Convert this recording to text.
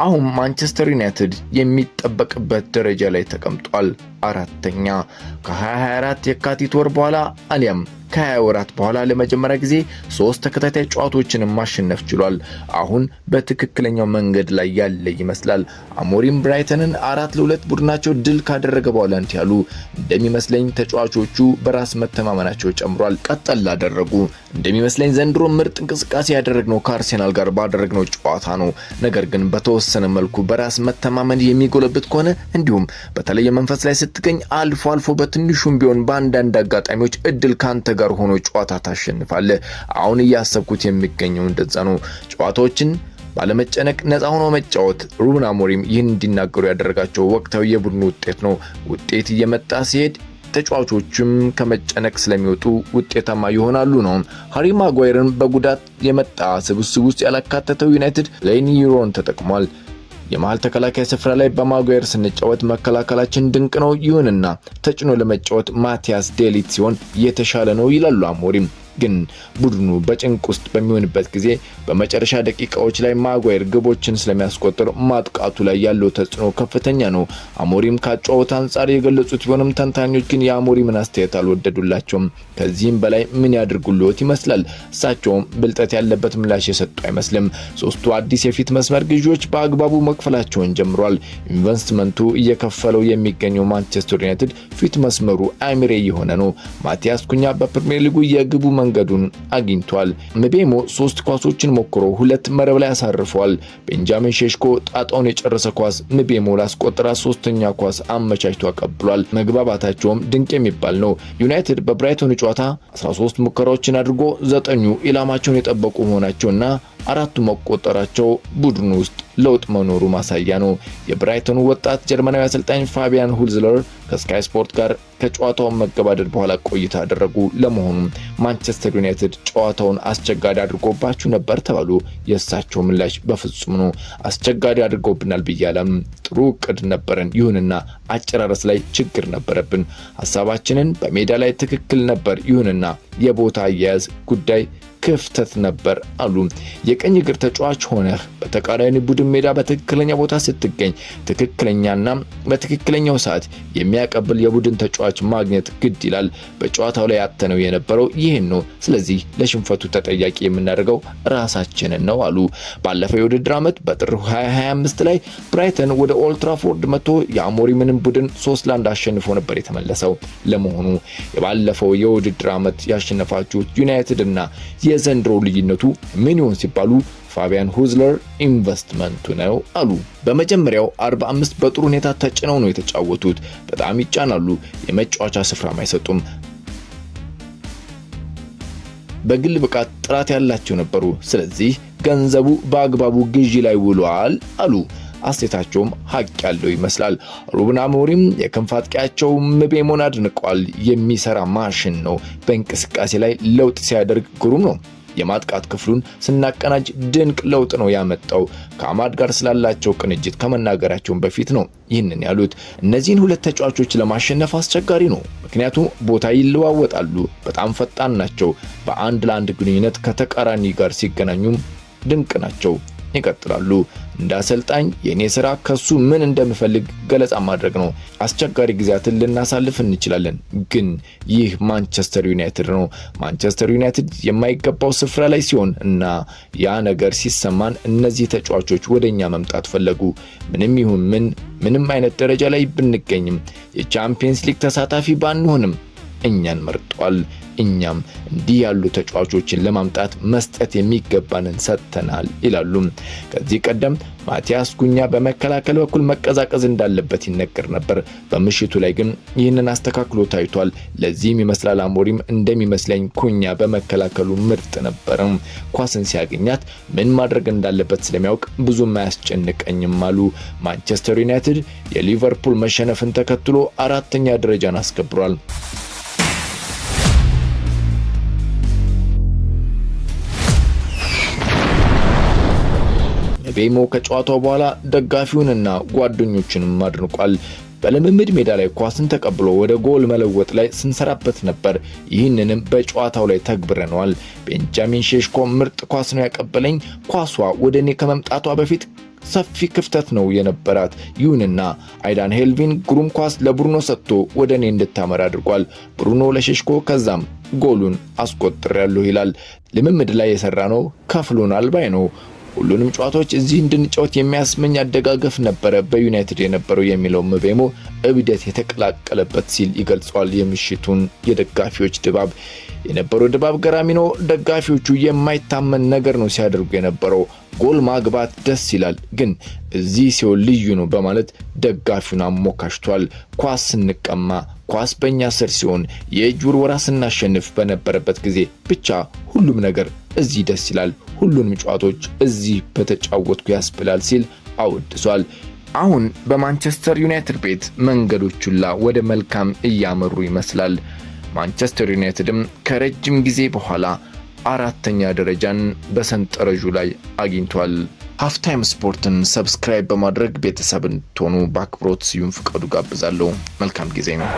አሁን ማንቸስተር ዩናይትድ የሚጠበቅበት ደረጃ ላይ ተቀምጧል። አራተኛ ከ2024 የካቲት ወር በኋላ አሊያም ከ20 ወራት በኋላ ለመጀመሪያ ጊዜ 3 ተከታታይ ጨዋታዎችን ማሸነፍ ችሏል። አሁን በትክክለኛው መንገድ ላይ ያለ ይመስላል። አሞሪም ብራይተንን 4-2 ቡድናቸው ድል ካደረገ በኋላ ያሉ እንደሚመስለኝ ተጫዋቾቹ በራስ መተማመናቸው ጨምሯል። ቀጠል አደረጉ። እንደሚመስለኝ ዘንድሮ ምርጥ እንቅስቃሴ ያደረግነው ከአርሴናል ጋር ባደረግነው ጨዋታ ነው። ነገር ግን በተወሰነ መልኩ በራስ መተማመን የሚጎለብት ከሆነ እንዲሁም በተለየ መንፈስ ላይ ስትገኝ አልፎ አልፎ በትንሹም ቢሆን በአንዳንድ አጋጣሚዎች እድል ካንተ ጋር ሆኖ ጨዋታ ታሸንፋለህ። አሁን እያሰብኩት የሚገኘው እንደዛ ነው። ጨዋታዎችን ባለመጨነቅ ነፃ ሆኖ መጫወት ሩበን አሞሪም ይህን እንዲናገሩ ያደረጋቸው ወቅታዊ የቡድኑ ውጤት ነው። ውጤት እየመጣ ሲሄድ ተጫዋቾችም ከመጨነቅ ስለሚወጡ ውጤታማ ይሆናሉ ነው። ሃሪ ማጓየርን በጉዳት የመጣ ስብስብ ውስጥ ያላካተተው ዩናይትድ ሌኒሮን ተጠቅሟል። የመሃል ተከላካይ ስፍራ ላይ በማጓየር ስንጫወት መከላከላችን ድንቅ ነው። ይሁንና ተጭኖ ለመጫወት ማቲያስ ዴሊት ሲሆን የተሻለ ነው ይላሉ አሞሪም። ግን ቡድኑ በጭንቅ ውስጥ በሚሆንበት ጊዜ በመጨረሻ ደቂቃዎች ላይ ማጓየር ግቦችን ስለሚያስቆጥር ማጥቃቱ ላይ ያለው ተጽዕኖ ከፍተኛ ነው። አሞሪም ካጫወት አንጻር የገለጹት ቢሆንም ተንታኞች ግን የአሞሪምን አስተያየት አልወደዱላቸውም። ከዚህም በላይ ምን ያድርጉልዎት ይመስላል። እሳቸውም ብልጠት ያለበት ምላሽ የሰጡ አይመስልም። ሶስቱ አዲስ የፊት መስመር ግዢዎች በአግባቡ መክፈላቸውን ጀምሯል። ኢንቨስትመንቱ እየከፈለው የሚገኘው ማንቸስተር ዩናይትድ ፊት መስመሩ አሚሬ የሆነ ነው። ማቲያስ ኩኛ በፕሪሚየር ሊጉ የግቡ መንገዱን አግኝቷል። ምቤሞ 3 ኳሶችን ሞክሮ 2 መረብ ላይ አሳርፏል። ቤንጃሚን ሼሽኮ ጣጣውን የጨረሰ ኳስ ምቤሞ ላስቆጠራ 3ኛ ኳስ አመቻችቶ አቀብሏል። መግባባታቸውም ድንቅ የሚባል ነው። ዩናይትድ በብራይተን ጨዋታ 13 ሙከራዎችን አድርጎ 9ኙ ኢላማቸውን የጠበቁ መሆናቸውና 4ቱ መቆጠራቸው ቡድኑ ውስጥ ለውጥ መኖሩ ማሳያ ነው። የብራይተኑ ወጣት ጀርመናዊ አሰልጣኝ ፋቢያን ሁልዝለር ከስካይ ስፖርት ጋር ከጨዋታው መገባደድ በኋላ ቆይታ አደረጉ። ለመሆኑ ማንቸስተር ዩናይትድ ጨዋታውን አስቸጋሪ አድርጎባችሁ ነበር ተባሉ። የእሳቸው ምላሽ በፍጹም ነው፣ አስቸጋሪ አድርጎብናል ብያለም። ጥሩ እቅድ ነበረን፣ ይሁንና አጨራረስ ላይ ችግር ነበረብን። ሐሳባችንን በሜዳ ላይ ትክክል ነበር፣ ይሁንና የቦታ አያያዝ ጉዳይ ክፍተት ነበር አሉ። የቀኝ እግር ተጫዋች ሆነህ በተቃራኒ ቡድን ሜዳ በትክክለኛ ቦታ ስትገኝ ትክክለኛና በትክክለኛው ሰዓት የሚያቀብል የቡድን ተጫዋች ማግኘት ግድ ይላል። በጨዋታው ላይ ያተነው የነበረው ይህን ነው። ስለዚህ ለሽንፈቱ ተጠያቂ የምናደርገው ራሳችንን ነው አሉ። ባለፈው የውድድር ዓመት በጥር 2025 ላይ ብራይተን ወደ ኦልድ ትራፎርድ መጥቶ የአሞሪምን ቡድን 3-1 አሸንፎ ነበር የተመለሰው። ለመሆኑ የባለፈው የውድድር ዓመት ያሸነፋችሁት ዩናይትድ እና የዘንድሮ ልዩነቱ ምን ይሆን ሲባሉ ፋቢያን ሁዝለር ኢንቨስትመንቱ ነው አሉ። በመጀመሪያው 45 በጥሩ ሁኔታ ተጭነው ነው የተጫወቱት። በጣም ይጫናሉ፣ የመጫወቻ ስፍራም አይሰጡም። በግል ብቃት ጥራት ያላቸው ነበሩ። ስለዚህ ገንዘቡ በአግባቡ ግዢ ላይ ውሏል አሉ። አስተያየታቸውም ሀቅ ያለው ይመስላል። ሩበን አሞሪም የክንፍ አጥቂያቸው ምቤሞን አድንቀዋል። የሚሰራ ማሽን ነው። በእንቅስቃሴ ላይ ለውጥ ሲያደርግ ግሩም ነው። የማጥቃት ክፍሉን ስናቀናጅ ድንቅ ለውጥ ነው ያመጣው። ከአማድ ጋር ስላላቸው ቅንጅት ከመናገራቸው በፊት ነው ይህንን ያሉት። እነዚህን 2 ተጫዋቾች ለማሸነፍ አስቸጋሪ ነው፣ ምክንያቱም ቦታ ይለዋወጣሉ። በጣም ፈጣን ናቸው። በአንድ ለአንድ ግንኙነት ከተቃራኒ ጋር ሲገናኙም ድንቅ ናቸው። ይቀጥላሉ። እንደ አሰልጣኝ የኔ ስራ ከሱ ምን እንደምፈልግ ገለጻ ማድረግ ነው። አስቸጋሪ ጊዜያትን ልናሳልፍ እንችላለን፣ ግን ይህ ማንቸስተር ዩናይትድ ነው። ማንቸስተር ዩናይትድ የማይገባው ስፍራ ላይ ሲሆን እና ያ ነገር ሲሰማን እነዚህ ተጫዋቾች ወደኛ መምጣት ፈለጉ። ምንም ይሁን ምንም አይነት ደረጃ ላይ ብንገኝም የቻምፒየንስ ሊግ ተሳታፊ ባንሆንም እኛን መርጧል። እኛም እንዲህ ያሉ ተጫዋቾችን ለማምጣት መስጠት የሚገባንን ሰጥተናል ይላሉ። ከዚህ ቀደም ማቲያስ ኩኛ በመከላከል በኩል መቀዛቀዝ እንዳለበት ይነገር ነበር። በምሽቱ ላይ ግን ይህንን አስተካክሎ ታይቷል። ለዚህም ይመስላል አሞሪም እንደሚመስለኝ ኩኛ በመከላከሉ ምርጥ ነበር። ኳስን ሲያገኛት ምን ማድረግ እንዳለበት ስለሚያውቅ ብዙም አያስጨንቀኝም አሉ። ማንቸስተር ዩናይትድ የሊቨርፑል መሸነፍን ተከትሎ 4ኛ ደረጃን አስከብሯል። ቤሞ ከጨዋታው በኋላ ደጋፊውንና ጓደኞቹንም አድንቋል። በልምምድ ሜዳ ላይ ኳስን ተቀብሎ ወደ ጎል መለወጥ ላይ ስንሰራበት ነበር። ይህንንም በጨዋታው ላይ ተግብረናል። ቤንጃሚን ሼሽኮ ምርጥ ኳስ ነው ያቀበለኝ። ኳሷ ወደኔ ከመምጣቷ በፊት ሰፊ ክፍተት ነው የነበራት። ይሁንና አይዳን ሄልቪን ግሩም ኳስ ለብሩኖ ሰጥቶ ወደ እኔ እንድታመራ አድርጓል። ብሩኖ ለሸሽኮ ከዛም ጎሉን አስቆጥሬያለሁ ይላል። ልምምድ ላይ የሰራነው ከፍሎናል ባይ ነው። ሁሉንም ጨዋታዎች እዚህ እንድንጫወት የሚያስመኝ አደጋገፍ ነበረ በዩናይትድ የነበረው የሚለው ምቤሞ እብደት የተቀላቀለበት ሲል ይገልጸዋል። የምሽቱን የደጋፊዎች ድባብ የነበረው ድባብ ገራሚ ነው። ደጋፊዎቹ የማይታመን ነገር ነው ሲያደርጉ የነበረው። ጎል ማግባት ደስ ይላል፣ ግን እዚህ ሲሆን ልዩ ነው በማለት ደጋፊውን አሞካሽቷል። ኳስ ስንቀማ፣ ኳስ በእኛ ስር ሲሆን፣ የእጅ ውርወራ ስናሸንፍ በነበረበት ጊዜ ብቻ ሁሉም ነገር እዚህ ደስ ይላል፣ ሁሉንም ጨዋታዎች እዚህ በተጫወትኩ ያስብላል ሲል አወድሷል። አሁን በማንቸስተር ዩናይትድ ቤት መንገዶቹላ ወደ መልካም እያመሩ ይመስላል። ማንቸስተር ዩናይትድም ከረጅም ጊዜ በኋላ 4ኛ ደረጃን በሰንጠረዡ ላይ አግኝቷል። ሃፍታይም ስፖርትን ሰብስክራይብ በማድረግ ቤተሰብ እንድትሆኑ በአክብሮት ስዩም ፍቃዱ ጋብዛለሁ። መልካም ጊዜ ነው።